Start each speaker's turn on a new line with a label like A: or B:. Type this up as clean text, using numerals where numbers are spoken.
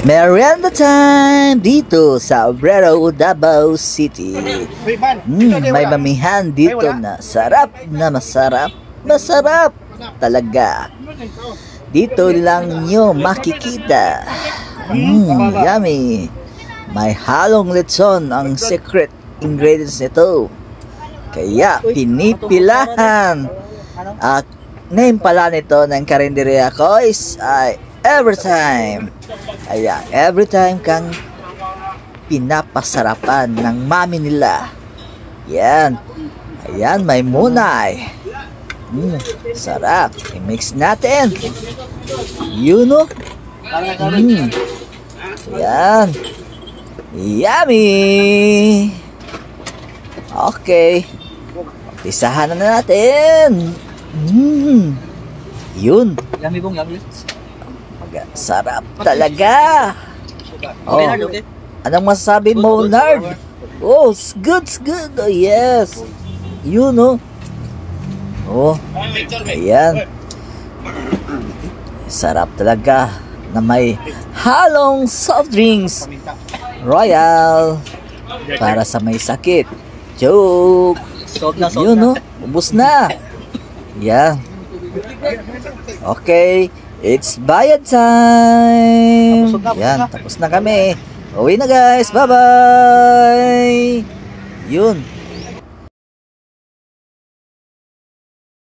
A: Merienda time dito sa Obrero, Davao City. May mamihan dito na sarap na masarap talaga. Dito lang nyo makikita. Yummy. May halong lechon ang secret ingredients nito. Kaya pinipilahan. Name pala nito ng karinderya ko is Every Time. Kaya every time kang pinapasarapan ng mami nila. Yan. Ayan, may munay. Sarap. I-mix natin. Yun o. Yan. Yummy. Okay. Umpisahan na natin. Yun.
B: Yummy bong, yummy.
A: Sarap talaga. Oh. Anong masasabi mo, Nard? Oh, it's good. Oh, yes. Yun, no? Oh. Ayan. Sarap talaga na may halong soft drinks. Royal. Para sa may sakit. Joke. Yun, no? Ubus na. Yan. Okay. It's bayad time. Yan, tapos na kami. Uwi na guys. Bye-bye. Yun.